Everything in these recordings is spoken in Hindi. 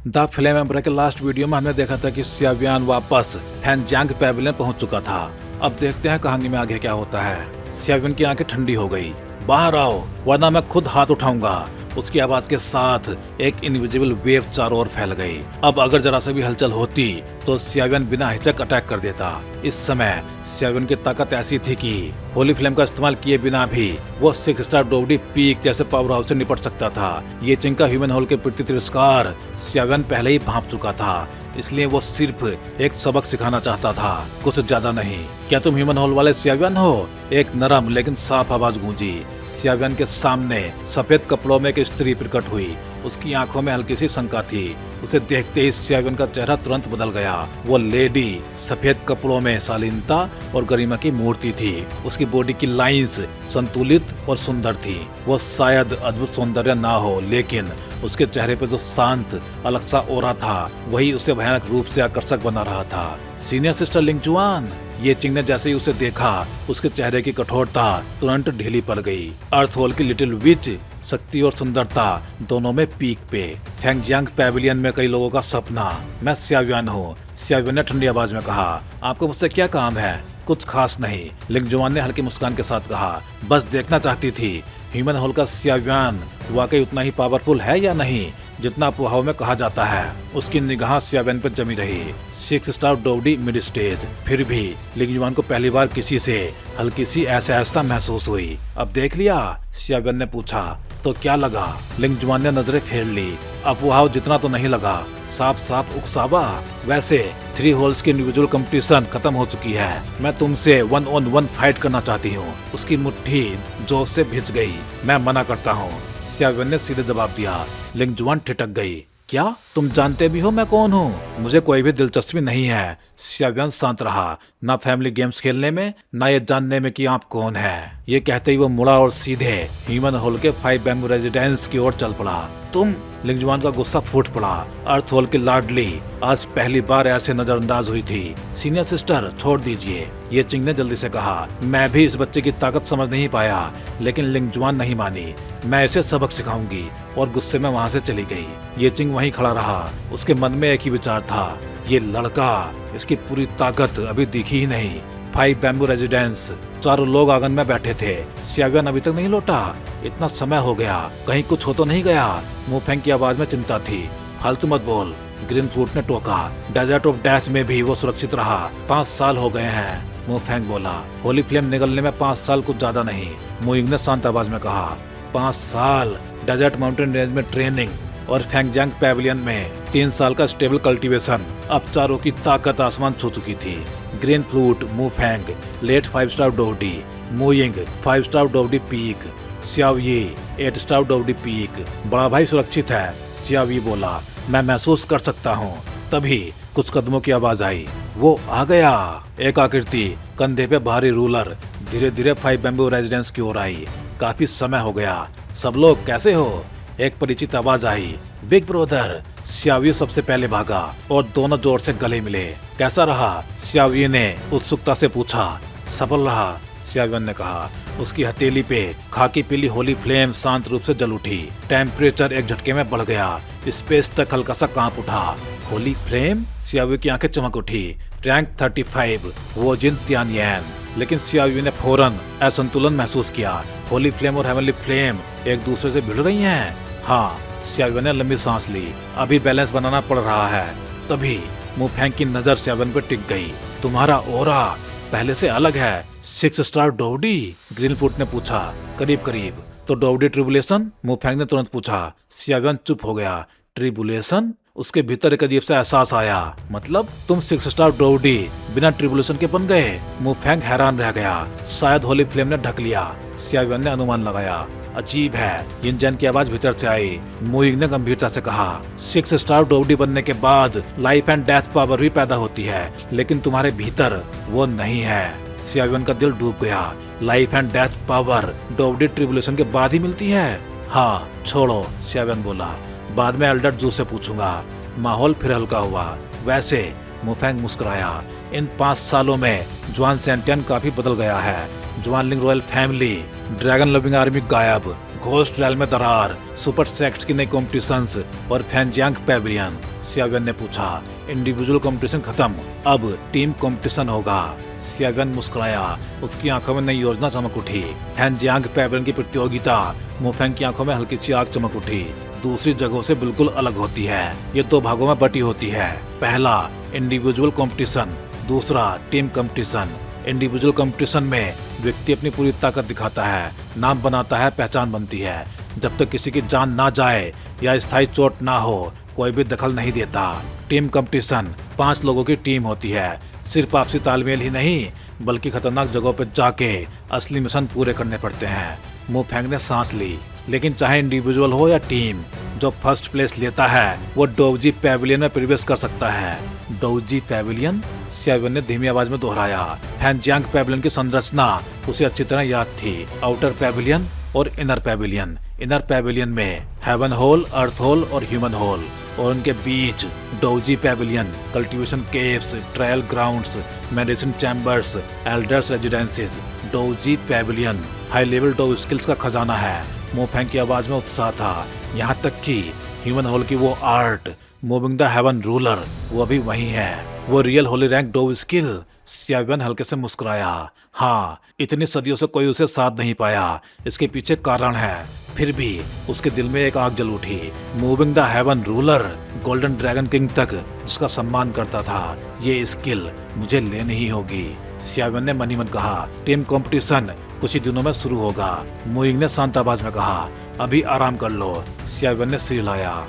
द फ्लेम एम्पर के लास्ट वीडियो में हमने देखा था कि सियावियान वापस फैंगजियांग पैविलियन पहुंच चुका था। अब देखते हैं कहानी में आगे क्या होता है। सियावियान की आंखें ठंडी हो गई। बाहर आओ वरना मैं खुद हाथ उठाऊंगा। उसकी आवाज के साथ एक इनविजिबल वेव चारों ओर फैल गई। अब अगर जरा सा भी हलचल होती तो सियावियान बिना हिचक अटैक कर देता। इस समय सियावियान की ताकत ऐसी थी कि होली फ्लेम का इस्तेमाल किए बिना भी वो 6 स्टार डोवडी पीक जैसे पावर हाउस से निपट सकता था। ये चिंका ह्यूमन होल के प्रति तिरस्कार सियावियान पहले ही भांप चुका था, इसलिए वो सिर्फ एक सबक सिखाना चाहता था, कुछ ज्यादा नहीं। क्या तुम ह्यूमन होल वाले सियावियान हो? एक नरम लेकिन साफ आवाज गूंजी। सियावियान के सामने सफेद कपड़ों में एक स्त्री प्रकट हुई। उसकी आंखों में हल्की सी शंका थी। उसे देखते ही सियावियान का चेहरा तुरंत बदल गया। वो लेडी सफेद कपड़ों में शालीनता और गरिमा की मूर्ति थी। उसकी बॉडी की लाइंस संतुलित और सुंदर थी। वो शायद अद्भुत सौंदर्य ना हो, लेकिन उसके चेहरे पे जो शांत अलग सा ऑरा था वही उसे भयानक रूप से आकर्षक बना रहा था। सीनियर सिस्टर लिंगजुआन, ये चिंग ने जैसे ही उसे देखा उसके चेहरे की कठोरता तुरंत ढीली पड़ गई। अर्थ होल की लिटिल विच शक्ति और सुंदरता दोनों में पीक पे। फैंगजियांग पैविलियन में कई लोगों का सपना। मैं सियावियान हूँ। सियावियान ने ठंडी आवाज में कहा। आपको मुझसे क्या काम है? कुछ खास नहीं, लिंगजुआन ने हल्की मुस्कान के साथ कहा। बस देखना चाहती थी ह्यूमन होल का सियावियान वाकई उतना ही पावरफुल है या नहीं जितना अफवाहों में कहा जाता है। उसकी निगाह सियावियान पर जमी रही। 6 स्टार डोवडी मिड स्टेज। फिर भी लिंगजुआन को पहली बार किसी से हल्की सी असहजता महसूस हुई। अब देख लिया? सियावियान ने पूछा। तो क्या लगा? लिंगजुआन ने नजरें फेर ली। अफवाह जितना तो नहीं लगा, साफ साफ उकसावा। वैसे 3 होल्स की इंडिविजुअल कंपटीशन खत्म हो चुकी है। मैं तुमसे 1-on-1 फाइट करना चाहती हूँ। उसकी मुट्ठी जोश से भिज गई। मैं मना करता हूँ, सियावियान ने सीधे जवाब दिया। लिंगजुआन ठिठक गई। क्या तुम जानते भी हो मैं कौन हूँ? मुझे कोई भी दिलचस्पी नहीं है। सियावियान शांत रहा। ना फैमिली गेम्स खेलने में, ना ये जानने में कि आप कौन है। ये कहते ही वो मुड़ा और सीधे ह्यूमन होल के 5 बैम्बू रेजिडेंस की ओर चल पड़ा। तुम? लिंगजुआन का गुस्सा फूट पड़ा। अर्थ होल की लाडली आज पहली बार ऐसे नजरअंदाज हुई थी। सीनियर सिस्टर छोड़ दीजिए, ये चिंग ने जल्दी से कहा। मैं भी इस बच्चे की ताकत समझ नहीं पाया, लेकिन लिंगजुआन नहीं मानी। मैं इसे सबक सिखाऊंगी, और गुस्से में वहाँ से चली गई। ये चिंग वहीं खड़ा रहा। उसके मन में एक ही विचार था, ये लड़का, इसकी पूरी ताकत अभी दिखी ही नहीं। 5 बैम्बू रेजिडेंस, चारों लोग आंगन में बैठे थे। सियावियान अभी तक नहीं लौटा। इतना समय हो गया, कहीं कुछ हो तो नहीं गया? मुफेंग की आवाज में चिंता थी। फालतू मत बोल, ग्रीन फ्रूट ने टोका। डेजर्ट ऑफ डेथ में भी वो सुरक्षित रहा। 5 साल हो गए हैं, मुफेंग बोला। होली फ्लेम निगलने में 5 साल कुछ ज्यादा नहीं, मुइंग ने शांत आवाज में कहा। 5 साल डेजर्ट माउंटेन रेंज में ट्रेनिंग और फैंगजियांग पैविलियन में 3 साल का स्टेबल कल्टीवेशन। अब चारों की ताकत आसमान छू चुकी थी। Green flute, Mufeng, late 5 star डोवडी, मुइंग 5 स्टार डोवडी पीक, सियावी 8 स्टार डोवडी पीक। बड़ा भाई सुरक्षित है, सियावी बोला। मैं महसूस कर सकता हूँ। तभी कुछ कदमों की आवाज आई। वो आ गया। एक आकृति कंधे पे भारी रूलर धीरे धीरे 5 बैम्बू रेजिडेंस की ओर आई। काफी समय हो गया। सब लोग कैसे हो? एक परिचित आवाज आई। Big brother. सियावी सबसे पहले भागा और दोनों जोर से गले मिले। कैसा रहा? सियावी ने उत्सुकता से पूछा। सफल रहा, सियावियान ने कहा। उसकी हथेली पे खाकी पीली होली फ्लेम शांत रूप से जल उठी। टेम्परेचर एक झटके में बढ़ गया। स्पेस तक हल्का सा कांप उठा। होली फ्लेम? सियावी की आंखें चमक उठी। रैंक 35, वो जिन तियानयन। लेकिन सियावी ने फौरन असंतुलन महसूस किया। होली फ्लेम और हेवनली फ्लेम एक दूसरे से भिड़ रही हैं। हाँ, सियावी ने लंबी सांस ली। अभी बैलेंस बनाना पड़ रहा है। तभी मुफेंग की नजर सियावियान पर टिक गई। तुम्हारा ओरा पहले से अलग है। 6 स्टार डोवडी? ग्रीनफुट ने पूछा। करीब करीब। तो डोवडी ट्रिबुलेशन? मुफेंग ने तुरंत पूछा। सियावियान चुप हो गया। ट्रिबुलेशन? उसके भीतर एक अजीब सा एहसास आया। मतलब तुम 6 स्टार डोवडी बिना ट्रिबुलेशन के बन गए? मुफेंग हैरान रह गया। शायद होली फ्लेम ने ढक लिया, सियावियान ने अनुमान लगाया। अजीब है, यिनजैन की आवाज भीतर से आई। मुइंग ने गंभीरता से कहा। 6 स्टार डोवडी बनने के बाद लाइफ एंड डेथ पावर भी पैदा होती है, लेकिन तुम्हारे भीतर वो नहीं है। सियावियान का दिल डूब गया। लाइफ एंड डेथ पावर डोवडी ट्रिबुलेशन के बाद ही मिलती है? हाँ, छोड़ो, सियावियान बोला। बाद में एल्डर जू से पूछूंगा। माहौल फिर हल्का हुआ। वैसे, मुफेंग मुस्कुराया। इन 5 सालों में जुआन सेंटियन काफी बदल गया है। जुआनलिंग royal family, dragon loving army गायब, घोस्ट रैल में दरार, सुपर सेक्ट की नई कॉम्पिटिशंस और फैनजांग पैविलियन। सियावियन ने पूछा, इंडिविजुअल कंपटीशन खत्म, अब टीम कंपटीशन होगा। सियावियन मुस्कुराया, उसकी आंखों में नई योजना चमक उठी। फैनजांग पैविलियन की प्रतियोगिता मुफेंग की आंखों में हल्की सी आग चमक उठी। दूसरी जगहों से बिल्कुल अलग होती है। ये 2 भागों में बटी होती है। पहला इंडिविजुअल कंपटीशन, दूसरा टीम कंपटीशन। इंडिविजुअल कंपटीशन में व्यक्ति अपनी पूरी ताकत दिखाता है, नाम बनाता है, पहचान बनती है। जब तक किसी की जान ना जाए या स्थायी चोट ना हो, कोई भी दखल नहीं देता। टीम कंपटीशन 5 लोगों की टीम होती है। सिर्फ आपसी तालमेल ही नहीं, बल्कि खतरनाक जगहों पर जाके असली मिशन पूरे करने पड़ते हैं। मुफेंग ने सांस ली, लेकिन चाहे इंडिविजुअल हो या टीम, जो फर्स्ट प्लेस लेता है वो डोवजी पैविलियन में प्रवेश कर सकता है। डोवजी पैविलियन? सियावियन ने धीमी आवाज में दोहराया। फैनजांग पैविलियन की संरचना उसे अच्छी तरह याद थी। आउटर पैविलियन और इनर पैविलियन। इनर पैविलियन में हेवन हॉल, अर्थ हॉल और ह्यूमन हॉल, और उनके बीच डोवजी pavilion, cultivation caves, trial grounds, medicine chambers, elders residencies. डोवजी पैविलियन हाई लेवल डोव स्किल्स का खजाना है। मुफेंग की आवाज में उत्साह था। यहाँ तक कि ह्यूमन हॉल की वो art, moving the heaven ruler, वो भी वही है। वो रियल होली रैंक डोव स्किल। सियावियन हल्के से मुस्कुराया। हाँ, इतनी सदियों से कोई उसे साथ नहीं पाया। इसके पीछे कारण है। फिर भी उसके दिल में एक आग जल उठी। Moving the heaven ruler, golden dragon king तक जिसका सम्मान करता था, ये स्किल मुझे लेनी ही होगी। सियावियन ने मन ही मन कहा। टीम कंपटीशन कुछ ही दिनों में शुरू होगा। मुइंग ने शांत आवाज में कहा, अभी आराम कर लो। सियावियन ने सिर हिलाया।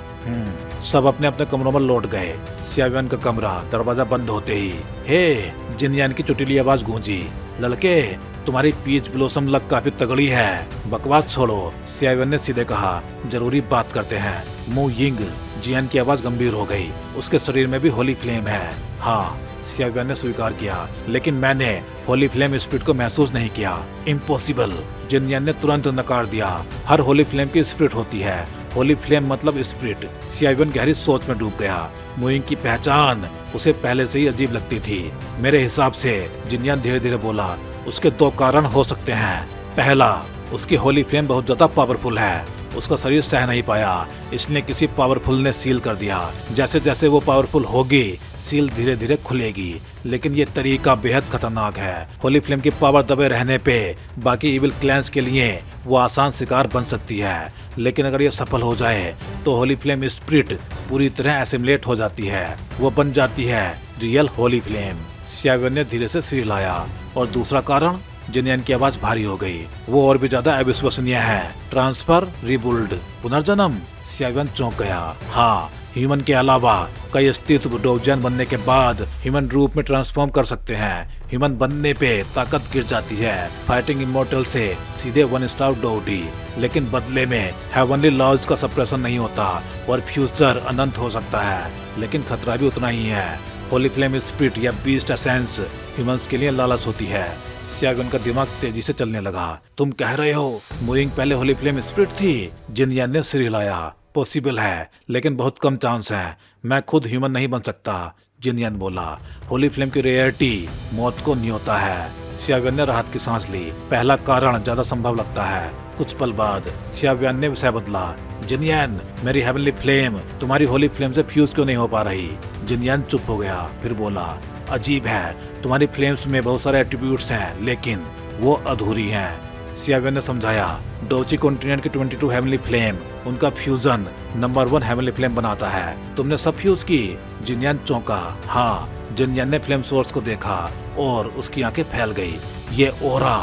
सब अपने अपने कमरों में लौट गए। सियावियन का कमरा दरवाजा बंद होते ही हे जिनयान की चुटीली आवाज गूंजी, लड़के तुम्हारी पीच ब्लॉसम लक काफी तगड़ी है। बकवास छोड़ो, सियावियन ने सीधे कहा, जरूरी बात करते हैं। मु यिंग, जियान की आवाज गंभीर हो गई। उसके शरीर में भी होली फ्लेम है। हाँ, सियावियन ने स्वीकार किया, लेकिन मैंने होली फ्लेम स्पिरिट को महसूस नहीं किया। इम्पॉसिबल, जिनयान ने तुरंत नकार दिया। हर होली फ्लेम की स्पिरिट होती है। होली फ्लेम मतलब स्पिरिट। सियावियन गहरी सोच में डूब गया। मुइंग की पहचान उसे पहले से ही अजीब लगती थी। मेरे हिसाब से, जिनयान धीरे धीरे बोला, उसके 2 कारण हो सकते हैं। पहला, उसकी होली फ्लेम बहुत ज्यादा पावरफुल है। उसका शरीर सह नहीं पाया, इसलिए किसी पावरफुल ने सील कर दिया। जैसे जैसे वो पावरफुल होगी, सील धीरे धीरे खुलेगी। लेकिन ये तरीका बेहद खतरनाक है। होली फ्लेम की पावर दबे रहने पे बाकी इविल क्लैंस के लिए वो आसान शिकार बन सकती है। लेकिन अगर ये सफल हो जाए तो होली फ्लेम स्पिरिट पूरी तरह एसिमुलेट हो जाती है। वो बन जाती है रियल होली फ्लेम। सियावियन ने धीरे से सिर हिलाया। और दूसरा कारण? जिनयान की आवाज भारी हो गई। वो और भी ज्यादा अविश्वसनीय है। ट्रांसफर, रिबुल्ड, पुनर्जन्म। सियावियन चौंक गया। हाँ, ह्यूमन के अलावा कई अस्तित्व डोवजन बनने के बाद ह्यूमन रूप में ट्रांसफॉर्म कर सकते हैं। ह्यूमन बनने पे ताकत गिर जाती है। फाइटिंग इमोर्टल से सीधे 1 स्टार डोवडी, लेकिन बदले में हेवनली लॉज का सप्रेशन नहीं होता और फ्यूचर अनंत हो सकता है। लेकिन खतरा भी उतना ही है। होली फ्लेम स्पिरिट या बीस्ट एसेंस ह्यूमंस के लिए लालच होती है। सियावियन का दिमाग तेजी से चलने लगा। तुम कह रहे हो मुइंग पहले होली फ्लेम स्पिरिट थी? जिनयान ने सिर हिलाया। पॉसिबल है, लेकिन बहुत कम चांस है। मैं खुद ह्यूमन नहीं बन सकता, जिनयान बोला। होली फ्लेम की रेयरिटी मौत को न्योता है। सियावियन ने राहत की सांस ली। पहला कारण ज्यादा संभव लगता है। कुछ पल बाद सियावियन ने विषय बदला। जिनयान, मेरी हेवनली फ्लेम तुम्हारी होली फ्लेम से फ्यूज क्यों नहीं हो पा रही? जिनयान चुप हो गया, फिर बोला, अजीब है, तुम्हारी फ्लेम्स में बहुत सारे एट्रीब्यूट्स हैं, लेकिन वो अधूरी हैं। सियावियन ने समझाया, डोची कॉन्टिनेंट की 22 हेवनली फ्लेम, उनका फ्यूजन नंबर 1 हेवनली फ्लेम बनाता है। तुमने सब फ्यूज की? जिनयान चौंका। हाँ। जिनयान ने फ्लेम सोर्स को देखा और उसकी आंखें फैल गई। ये ओरा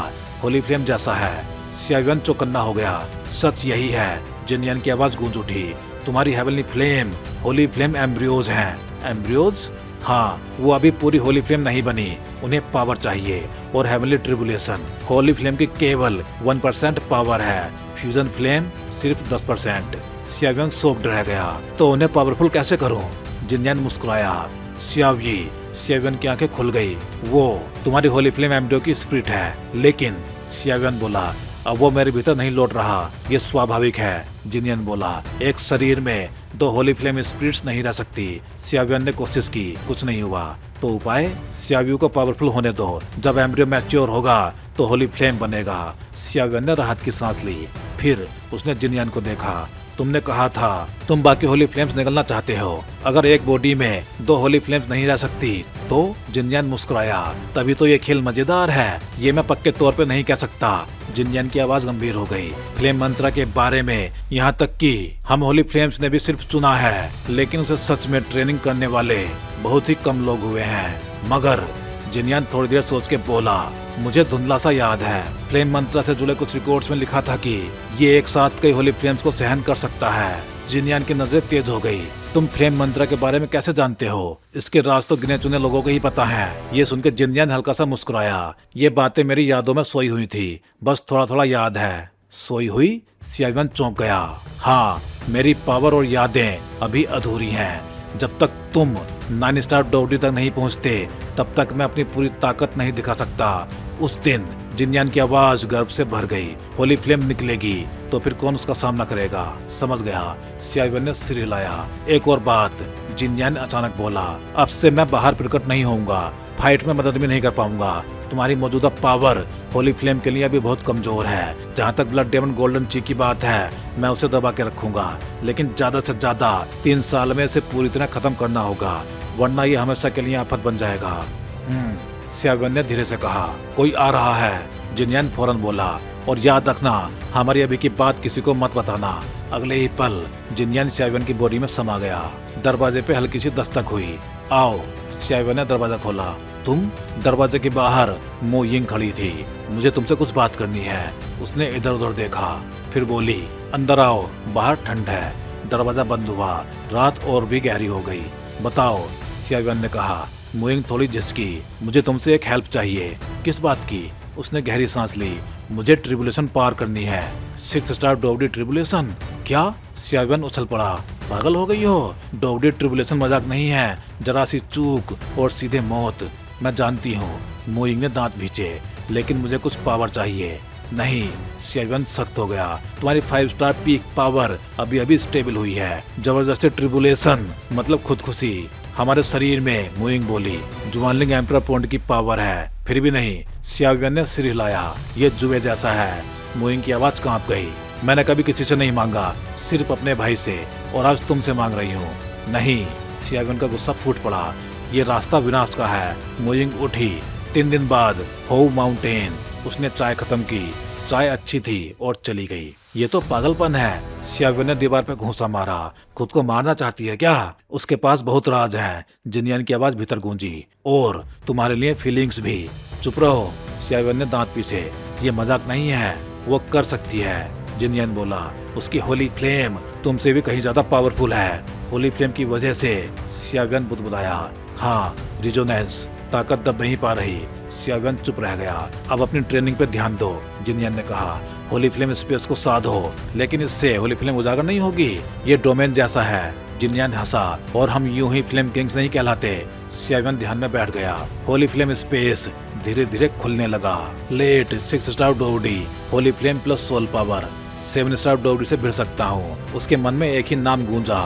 होली फ्लेम जैसा है। सियावियन चौकन्ना हो गया। सच यही है। जिनयान की आवाज गूंज उठी। तुम्हारी heavenly flame Holi flame embryos हैं। एम्ब्रियोज? हाँ, वो अभी पूरी होली फ्लेम नहीं बनी। उन्हें पावर चाहिए और हेवनली ट्रिबुलेशन। होली फ्लेम की केवल 1% पावर है। फ्यूजन फ्लेम सिर्फ 10%। सियावियन शॉक्ड रह गया। तो उन्हें पावरफुल कैसे करूं? जिनयान मुस्कुराया। सियावियन की आंखें खुल गई। वो तुम्हारी होली फ्लेम एम्ब्रियो की स्पिरिट है, लेकिन सियावियन बोला, अब वो मेरे भीतर नहीं लौट रहा। ये स्वाभाविक है। जिनयान बोला, एक शरीर में 2 होली फ्लेम स्पिरिट्स नहीं रह सकती। सियावियन ने कोशिश की, कुछ नहीं हुआ। तो उपाय? सियावियन को पावरफुल होने दो। जब एम्ब्रियो मैच्योर होगा तो होली फ्लेम बनेगा। सियावियन ने राहत की सांस ली। फिर उसने जिनयान को देखा। तुमने कहा था तुम बाकी होली फ्लेम्स निगलना चाहते हो। अगर एक बॉडी में 2 होली फ्लेम्स नहीं रह सकती तो? जिनयान मुस्कुराया। तभी तो ये खेल मजेदार है। ये मैं पक्के तौर पे नहीं कह सकता। जिनयान की आवाज गंभीर हो गई। फ्लेम मंत्रा के बारे में यहाँ तक कि हम होली फ्लेम्स ने भी सिर्फ सुना है, लेकिन उसे सच में ट्रेनिंग करने वाले बहुत ही कम लोग हुए हैं। मगर जिनयान थोड़ी देर सोच के बोला, मुझे धुंधला सा याद है फ्लेम मंत्रा से जुड़े कुछ रिकॉर्ड्स में लिखा था कि ये एक साथ कई होली फ्लेम्स को सहन कर सकता है। जिनयान की नजरें तेज हो गई। तुम फ्लेम मंत्रा के बारे में कैसे जानते हो? इसके राज तो गिने चुने लोगों को ही पता है। ये सुनकर जिनयान हल्का सा मुस्कुराया। ये बातें मेरी यादों में सोई हुई थी, बस थोड़ा थोड़ा याद है। सोई हुई? सियावियन चौंक गया। हाँ, मेरी पावर और यादें अभी अधूरी हैं। जब तक तुम 9 स्टार डोडी तक नहीं पहुंचते तब तक मैं अपनी पूरी ताकत नहीं दिखा सकता। उस दिन जिनयान की आवाज गर्व से भर गई। होली फ्लेम निकलेगी तो फिर कौन उसका सामना करेगा? समझ गया। सियावियन ने सिर हिलाया। एक और बात, जिनयान अचानक बोला, अब से मैं बाहर प्रकट नहीं होऊंगा, फाइट में मदद भी नहीं कर पाऊंगा। तुम्हारी मौजूदा पावर होली फ्लेम के लिए अभी बहुत कमजोर है। जहाँ तक ब्लड डेमन गोल्डन ची की बात है, मैं उसे दबा के रखूंगा, लेकिन ज्यादा से ज्यादा 3 साल में इसे पूरी तरह खत्म करना होगा, वरना ये हमेशा के लिए आफत बन जाएगा। सियावियन ने धीरे से कहा। कोई आ रहा है, जिनयान फौरन बोला, और याद रखना हमारी अभी की बात किसी को मत बताना। अगले ही पल जिनयान सियावियन की बॉडी में समा गया। दरवाजे पे हल्की सी दस्तक हुई। आओ। सियावियन ने दरवाजा खोला। तुम? दरवाजे के बाहर मो यिंग खड़ी थी। मुझे तुमसे कुछ बात करनी है। उसने इधर उधर देखा, फिर बोली, अंदर आओ, बाहर ठंड है। दरवाजा बंद हुआ। रात और भी गहरी हो गई। बताओ, सियावियन ने कहा। मो यिंग थोड़ी झिसकी। मुझे तुमसे एक हेल्प चाहिए। किस बात की? उसने गहरी सांस ली। मुझे ट्रिबुलेशन पार करनी है। 6 स्टार डोवडी ट्रिबुलेशन? क्या? सियावियन उछल पड़ा। पागल हो गई हो? डोवडी ट्रिबुलेशन मजाक नहीं है। जरा सी चूक और सीधे मौत। मैं जानती हूँ। मो यिंग ने दांत भींचे। लेकिन मुझे कुछ पावर चाहिए। नहीं। सियावियन सख्त हो गया। तुम्हारी 5 स्टार पीक पावर अभी अभी स्टेबल हुई है। जबरदस्ती ट्रिबुलेशन मतलब खुदकुशी हमारे शरीर में, मो यिंग बोली। जुआनलिंग एम्परर पॉन्ड की पावर है, फिर भी नहीं। सियावियन ने सिर हिलाया। ये जुए जैसा है। मो यिंग की आवाज कांप गई। मैंने कभी किसी से नहीं मांगा, सिर्फ अपने भाई से, और आज तुमसे मांग रही हूँ। नहीं। सियावियन का गुस्सा फूट पड़ा। ये रास्ता विनाश का है। मो यिंग उठी। 3 दिन बाद होउ माउंटेन। उसने चाय खत्म की। चाय अच्छी थी और चली गई। ये तो पागलपन है। सियावियन ने दीवार पे घूंसा मारा। खुद को मारना चाहती है क्या? उसके पास बहुत राज है। जिनयान की आवाज भीतर गूंजी। और तुम्हारे लिए फीलिंग्स भी। चुप रहो। सियावियन ने दांत पीसे। ये मजाक नहीं है, वो कर सकती है। जिनयान बोला। उसकी होली फ्लेम तुमसे भी कहीं ज्यादा पावरफुल है। होली फ्लेम की वजह से? सियावियन बुदबुदाया। हाँ, रिजोनेंस। ताकत दब नहीं पा रही। सियावियन चुप रह गया। अब अपनी ट्रेनिंग पे ध्यान दो, जिनयान ने कहा। होली फ्लेम स्पेस को साधो, लेकिन इससे होली फ्लेम उजागर नहीं होगी। ये डोमेन जैसा है। जिनयान हंसा। और हम यूं ही फ्लेम किंग्स नहीं कहलाते। सियावियन ध्यान में बैठ गया। होली फ्लेम स्पेस धीरे धीरे खुलने लगा। लेट 6 स्टार डोवडी, holy flame plus soul power. 7 star डोवडी से भिड़ सकता हूँ। उसके मन में एक ही नाम गूंजा,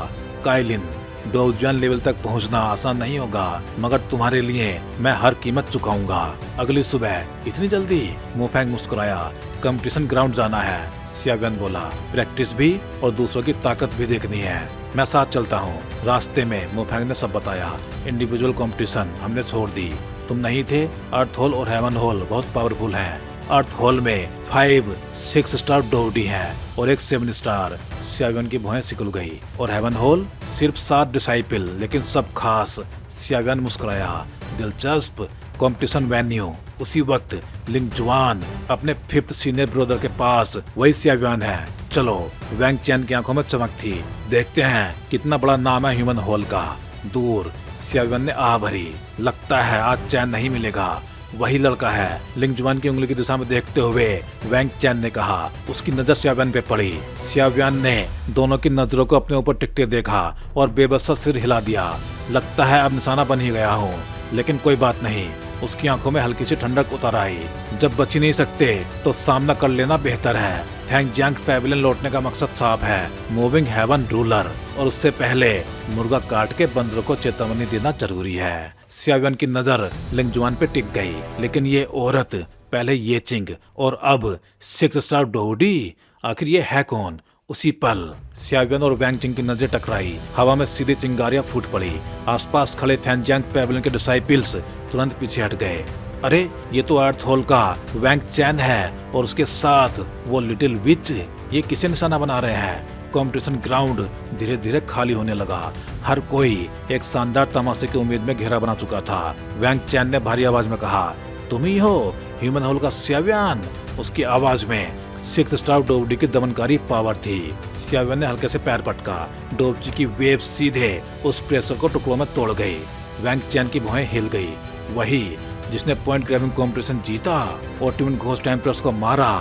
काइलिन। डोवजुआन लेवल तक पहुंचना आसान नहीं होगा, मगर तुम्हारे लिए मैं हर कीमत चुकाऊंगा। अगली सुबह? इतनी जल्दी? मोफेंग मुस्कुराया। कंपटीशन ग्राउंड जाना है। सियावियन बोला। प्रैक्टिस भी और दूसरों की ताकत भी देखनी है। मैं साथ चलता हूँ। रास्ते में मोफेंग ने सब बताया। इंडिविजुअल कंपटीशन हमने छोड़ दी। तुम नहीं थे। अर्थ होल और हेवन होल बहुत पावरफुल हैं। अर्थ होल में 5 6 स्टार डोवडी है और एक 7 स्टार। सियावियन की भौहें सिकुड़ गई। और हेवन होल? सिर्फ 7 डिसाइपल, लेकिन सब खास। सियावियन मुस्कुराया। दिलचस्प। Competition venue? उसी वक्त लिंग जुआन अपने 5th सीनियर ब्रदर के पास। वही सियावियन है। चलो। वैंग चैन की आंखों में चमक थी। देखते हैं कितना बड़ा नाम है ह्यूमन होल का। दूर। सियावियन ने आह भरी। लगता है आज चैन नहीं मिलेगा। वही लड़का है। लिंग जुआन की उंगली की दिशा में देखते हुए वैंग चैन ने कहा। उसकी नजर सियावियन पे पड़ी। सियावियन ने दोनों की नजरों को अपने ऊपर टिकते देखा और बेबस सा सिर हिला दिया। लगता है अब निशाना बन ही गया हूँ, लेकिन कोई बात नहीं। उसकी आंखों में हल्की सी ठंडक उतर आई। जब बच ही नहीं सकते तो सामना कर लेना बेहतर है। फैंगजियांग पैविलियन लौटने का मकसद साफ है, मूविंग हेवन रूलर, और उससे पहले मुर्गा काट के बंदरों को चेतावनी देना जरूरी है। सियावियन की नजर लिंग जुआन पे टिक गई। लेकिन ये औरत, पहले ये चिंग और अब 6 स्टार डोवडी। आखिर ये है कौन? उसी पल सियावियन और वैंग चिंग की नजर टकराई। हवा में सीधी चिंगारियां फूट पड़ी। आसपास खड़े फैनजांग पैवेलियन के डिसाइपल्स तुरंत पीछे हट गए। अरे ये तो अर्थ होल का वैंग चैन है और उसके साथ वो लिटिल विच। ये किसे निशाना बना रहे हैं? कंपटीशन ग्राउंड धीरे धीरे खाली होने लगा। हर कोई एक शानदार तमाशे की उम्मीद में घेरा बना चुका था। वैंग चैन ने भारी आवाज में कहा, तुम ही हो ह्यूमन होल का सियावियन? उसकी आवाज में 6 स्टार डोवडी की दमनकारी पावर थी। सियावियन ने हल्के से पैर पटका। डोवजी की वेव सीधे उस प्रेशर को टुकड़ों में तोड़ गई। वैंग चैन की भुएं हिल गई। वही जिसने पॉइंट ग्रैबिंग कॉम्पिटिशन जीता और ट्विन घोस्ट एम्प्रेस को मारा।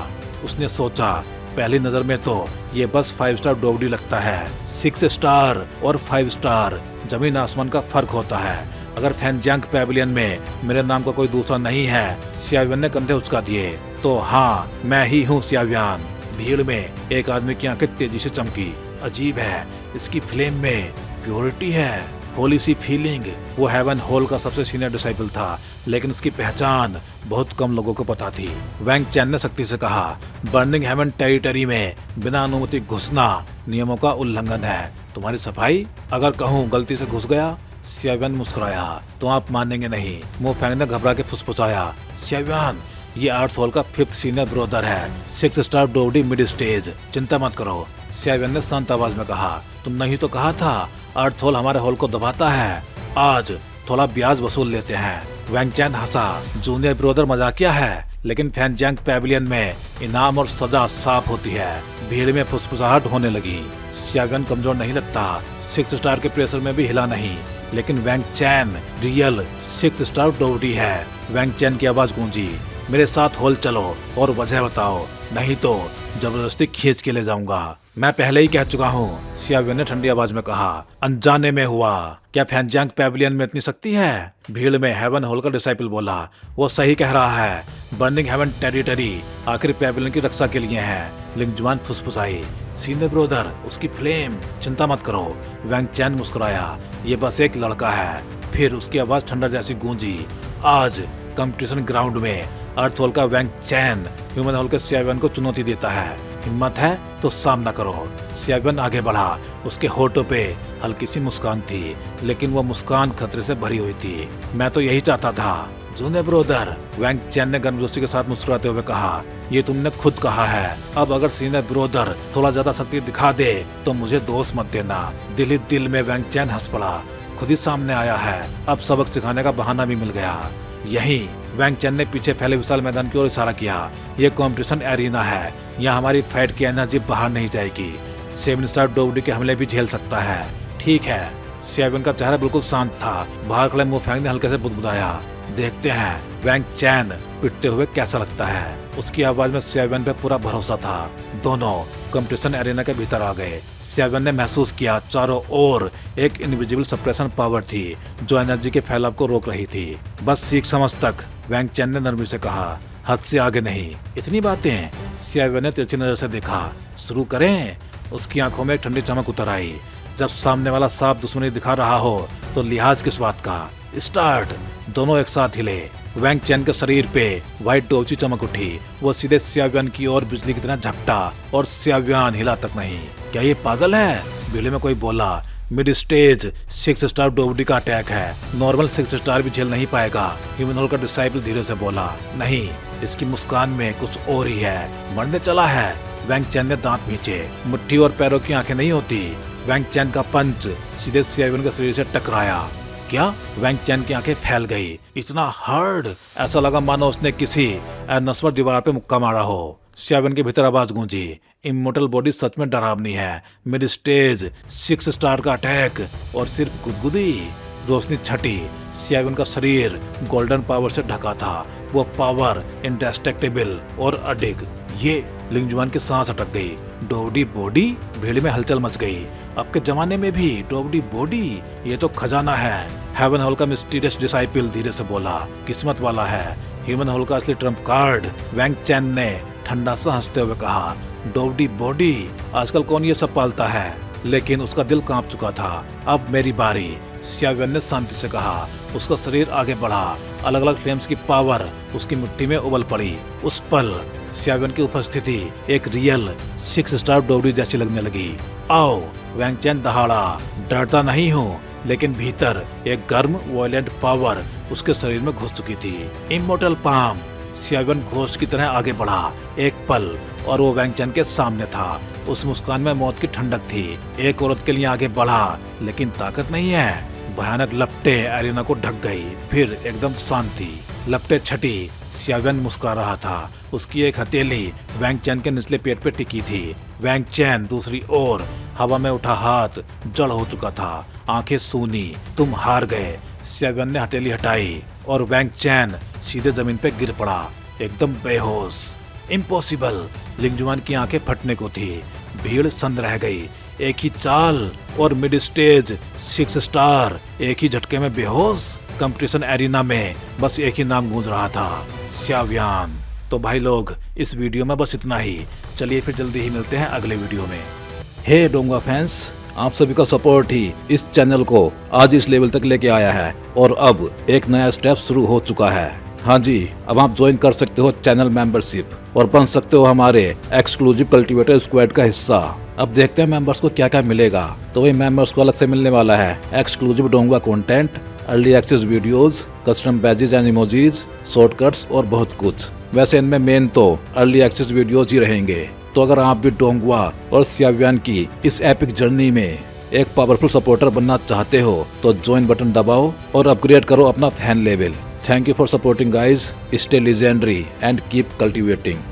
उसने सोचा, पहली नजर में तो ये बस 5 स्टार डोवडी लगता है। 6 स्टार और 5 स्टार जमीन आसमान का फर्क होता है। अगर फैनजांग पैवेलियन में मेरे नाम का कोई दूसरा नहीं है, सियावियन ने कंधे उचका दिए, तो हाँ मैं ही हूँ सियावियन। भीड़ में एक आदमी की आंखें तेजी से चमकी। अजीब है, इसकी फ्लेम में प्योरिटी है, होली सी फीलिंग। वो हेवन होल का सबसे सीनियर डिसाइपल था, लेकिन उसकी पहचान बहुत कम लोगों को पता थी। वैंग चैन ने सख्ती से कहा, बर्निंग हेवन टेरिटरी में बिना अनुमति घुसना नियमों का उल्लंघन है। तुम्हारी सफाई? अगर कहूँ गलती से घुस गया? सियावियन मुस्कुराया, तो आप मानेंगे नहीं। मुंह फेंक ने घबरा के फुसफुसाया, सियावियन ये अर्थ होल का 5th सीनियर ब्रोदर है, 6 स्टार डोवडी मिड स्टेज। चिंता मत करो, सियावियन ने शांत आवाज में कहा। तुमने ही तो कहा था अर्थ होल हमारे होल को दबाता है। आज थोड़ा ब्याज वसूल लेते हैं। वैंग चैन हंसा, जूनियर ब्रोदर मजाकिया है, लेकिन फैनजांग पैवेलियन में इनाम और सजा साफ होती है। भीड़ में फुसफुसाहट होने लगी। सियावियन कमजोर नहीं लगता, 6 स्टार के प्रेशर में भी हिला नहीं, लेकिन वैंग चैन रियल 6 स्टार डोवडी है। वैंग चैन की आवाज गूंजी, मेरे साथ होल चलो और वजह बताओ, नहीं तो जबरदस्ती खींच के ले जाऊंगा। मैं पहले ही कह चुका हूँ, सियावियन ने ठंडी आवाज में कहा। अनजाने में हुआ। क्या फैनजांग पैवेलियन में इतनी शक्ति है? भीड़ में हेवन होल का डिसाइपल बोला, वो सही कह रहा है। बर्निंग हेवन टेरिटरी आखिर पैवेलियन की रक्षा के लिए है। लिंगजुआन फुसफुसाई, सीनियर ब्रोदर उसकी फ्लेम। चिंता मत करो, वैंग चैन मुस्कुराया, ये बस एक लड़का है। फिर उसकी आवाज ठंडा जैसी गूंजी, आज कंपटीशन ग्राउंड में अर्थ होल का वैंग चैन ह्यूमन होल के सियावियन को चुनौती देता है। हिम्मत है तो सामना करो। सियावियन आगे बढ़ा। उसके होठों पे हल्की सी मुस्कान थी, लेकिन वो मुस्कान खतरे से भरी हुई थी। मैं तो यही चाहता था जूनियर ब्रोदर, वैंग चैन ने गर्मजोशी के साथ मुस्कुराते हुए कहा। ये तुमने खुद कहा है। अब अगर सीनियर ब्रोदर थोड़ा ज्यादा शक्ति दिखा दे तो मुझे दोष मत देना। दिल ही दिल में वैंग चैन हंस पड़ा। खुद ही सामने आया है, अब सबक सिखाने का बहाना भी मिल गया। यही वैंग चैन ने पीछे फैले विशाल मैदान की ओर इशारा किया। ये कंपटीशन एरिना है, यहाँ हमारी फाइट की एनर्जी बाहर नहीं जाएगी। 7 स्टार डोवडी के हमले भी झेल सकता है। ठीक है। सियावियन का चेहरा बिल्कुल शांत था। बाहर खड़े मुंह फेंक ने हल्के से बुदबुदाया। देखते हैं वैंग चैन पिटते हुए कैसा लगता है। उसकी आवाज में सियावियन पे पूरा भरोसा था। दोनों कंपटीशन एरिना के भीतर आ गए। सियावियन ने महसूस किया चारों ओर एक इनविजिबल सप्रेशन पावर थी जो एनर्जी के फैलाव को रोक रही थी। बस सीख समझ तक, वैंग चैन ने नरमी से कहा, हद से आगे नहीं। इतनी बातें? सियावियन ने तिरछी नजर से देखा। शुरू करें? उसकी आंखों में एक ठंडी चमक उतर आई। जब सामने वाला साफ दुश्मनी दिखा रहा हो तो लिहाज किस बात का। स्टार्ट। दोनों एक साथ हिले। वैंग चैन के शरीर पे व्हाइट टोची चमक उठी। वो सीधे सियावियन की ओर बिजली की तरह झपटा और सियावियन हिला तक नहीं। क्या ये पागल है? भीड़ में कोई बोला। मिड स्टेज 6 स्टार डोवडी का अटैक है, नॉर्मल 6 स्टार भी झेल नहीं पाएगा। ह्यूमन होल का डिसाइपल धीरे से बोला। नहीं, इसकी मुस्कान में कुछ और ही है। मरने चला है। वैंग चैन ने दांत भींचे। मुट्ठी और पैरों की आंखें नहीं होती। वैंग चैन का पंच सीधे सियावियन के शरीर से टकराया। क्या? वैंग चैन की आंखें फैल गई। इतना हार्ड, ऐसा लगा मानो उसने किसी नस्वर दीवार पे मुक्का मारा हो। सियावियन के भीतर आवाज गूंजी। इमोर्टल बॉडी सच में डरावनी है। मिड स्टेज 6 स्टार का अटैक और सिर्फ गुदगुदी। रोशनी छटी। सियावियन का शरीर गोल्डन पावर से ढका था। वो पावर इंडेस्ट्रक्टिबल और अडिग। ये लिंगजुआन की सांस अटक गई। डोवडी बॉडी? भीड़ में हलचल मच गई। अब के जमाने में भी डोवडी बॉडी? ये तो खजाना है। हेवन होल का मिस्टीरियस डिसाइपल धीरे से बोला। किस्मत वाला है। ह्यूमन होल का असली ट्रम्प कार्ड। वैंग चैन ने ठंडा सा हंसते हुए कहा। डोवडी बॉडी? आजकल कौन ये सब पालता है? लेकिन उसका दिल कांप चुका था। अब मेरी बारी, सियावियन ने शांति से कहा। उसका शरीर आगे बढ़ा अलग अलग फ्लेम्स की पावर उसकी मिट्टी में उबल पड़ी। उस पल सियावियन की उपस्थिति एक रियल 6 स्टार डोगरी जैसी लगने लगी। आओ, वैंग चैन दहाड़ा, डरता नहीं हूँ, लेकिन भीतर एक गर्म वायलेंट पावर उसके शरीर में घुस चुकी थी। Immortal palm. सियावियन घोस्ट की तरह आगे बढ़ा। एक पल और वो वैंग चैन के सामने था। उस मुस्कान में मौत की ठंडक थी। एक औरत के लिए आगे बढ़ा, लेकिन ताकत नहीं है। भयानक लपटे एरिना को ढक गई। फिर एकदम शांति। लपटे छटी। सियावियन मुस्कुरा रहा था। उसकी एक हथेली वैंग चैन के निचले पेट पे टिकी थी। वैंग चैन दूसरी ओर हवा में उठा हाथ जड़ हो चुका था। आंखें सूनी। तुम हार गए। सियावियन ने हथेली हटाई और वैंग चैन सीधे जमीन पे गिर पड़ा, एकदम बेहोश। इम्पॉसिबल। लिंगजुआन की आंखें फटने को थी। भीड़ सन्न रह गई। एक ही चाल और मिड स्टेज 6 स्टार एक ही झटके में बेहोश। कंपटीशन एरिना में बस एक ही नाम गूंज रहा था, सियावियन। तो भाई लोग, इस वीडियो में बस इतना ही। चलिए फिर जल्दी ही मिलते हैं अगले वीडियो में। हे डोंगा फैंस, आप सभी का सपोर्ट ही इस चैनल को आज इस लेवल तक लेके आया है और अब एक नया स्टेप शुरू हो चुका है। हाँ जी, अब आप ज्वाइन कर सकते हो चैनल मेंबरशिप और बन सकते हो हमारे एक्सक्लूसिव कल्टीवेटर स्क्वाड का हिस्सा। अब देखते हैं मेंबर्स को क्या क्या मिलेगा। तो वही मेंबर्स को अलग से मिलने वाला है एक्सक्लूसिव डोंगा content, early access videos, custom badges and emojis, shortcuts और बहुत कुछ। वैसे इनमें मेन तो अर्ली एक्सेस वीडियोज ही रहेंगे। तो अगर आप भी डोंगवा और सियावियन की इस एपिक जर्नी में एक पावरफुल सपोर्टर बनना चाहते हो तो ज्वाइन बटन दबाओ और अपग्रेड करो अपना fan level. Thank you for supporting guys. Stay legendary and keep cultivating.